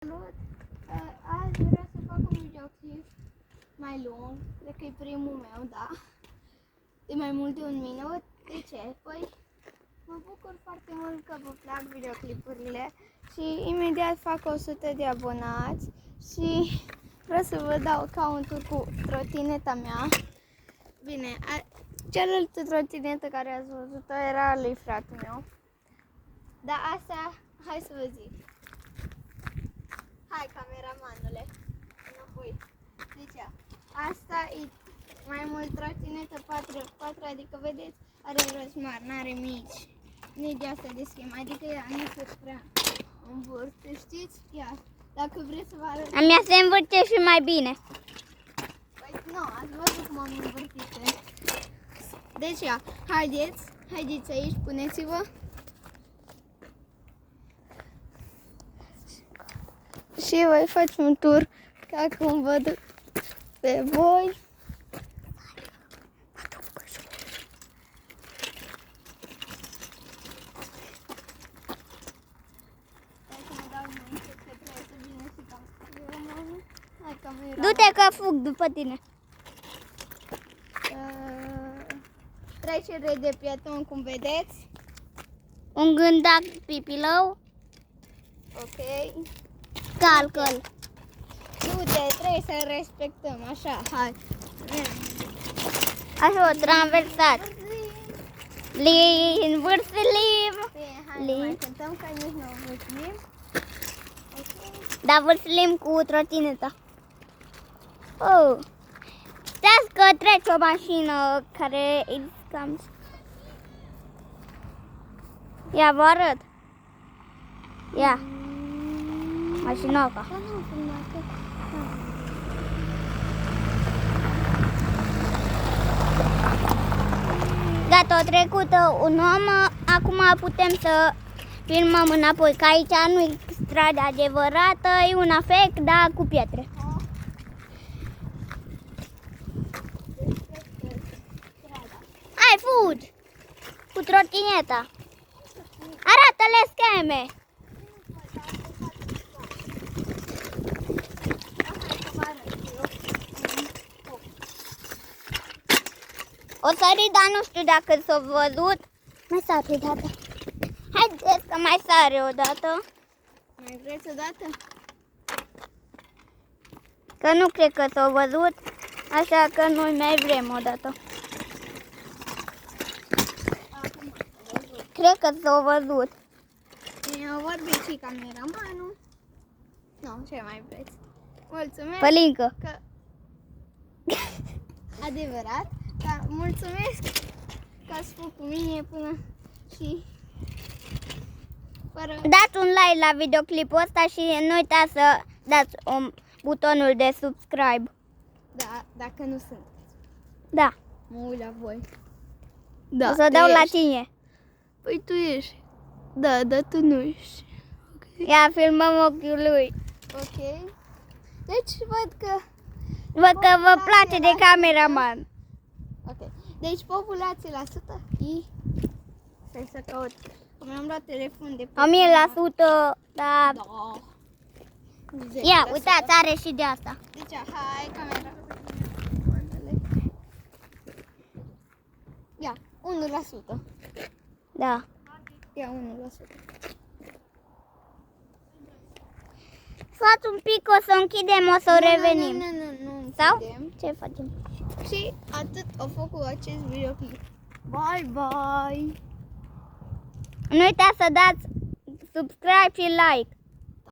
Salut! Azi vreau să fac un videoclip mai lung, cred că e primul meu, da? De mai mult de 1 minut. De ce? Păi mă bucur foarte mult că vă plac videoclipurile și imediat fac 100 de abonați și vreau să vă dau account-ul cu trotineta mea. Bine, cealaltă trotinetă care ați văzut-o era lui fratele meu. Dar asta, hai să vă zic. Hai, cameramanule, înapoi. Deci, asta e mai mult trotinetă 4x4, adică vedeți, are roți mari, n-are mici. Nici de asta de schemă, adică ea nu se prea învârte, știți? Ia, dacă vreți să vă arăt... A mea se învârte și mai bine. Păi, nu, ați văzut cum am învârtit. Deci, ia, haideți aici, puneți-vă. Și voi face un tur, ca cum văd pe voi. Du-te că fug după tine. Trecere de pieton, cum vedeți. Un gândac pipilău. Ok. Calcă-l. Du-te, trebuie să respectăm, așa, hai. Așa, o traversat. Vârslim. Bine, hai, nu mai cântăm, că nici nu vârslim. Da, vârslim cu trotineta. Oh. Stați că trece o mașină care e cam... Ia, vă arăt. Ia. Mașinoca. Gata, a trecut un om, acum putem să filmăm înapoi, că aici nu e strada adevărată, e una fake, dar cu pietre. Hai, fugi! Cu trotineta. Arată-le scheme! O sări, dar nu știu dacă s-a văzut. Mai sar odată. Haideți că mai sare odată. Mai vreți odată? Că nu cred că s-a văzut, așa că noi mai vrem odată. Cred că s-a văzut. Bine, au vorbit și cameramanul. Nu, ce mai vreți? Mulțumesc. Pălincă. Că... Adevărat. Dar mulțumesc că ați fost cu mine până și... Fără... Dați un like la videoclipul ăsta și nu uitați să dați butonul de subscribe. Da, dacă nu sunt. Da. Mă uit la voi. Da, o să dau la tine. Păi tu ești. Da, dar tu nu ești. Okay. Ia, filmăm ochiul lui. Ok. Deci văd că... Văd că vă place de cameraman. Ok. Deci populație la 100 e... Stai să caut. Mi-am luat telefon de pe... 1000%, da. Da. Ia, uitați, are și de asta. Deci, hai, camera. Ia, 1%. Da. Ia, 1%. Stați un pic, o să închidem, o să revenim. Nu. Sau? Închidem. Ce facem? Și atât a făcut acest videoclip. Bye, bye! Nu uitați să dați subscribe și like.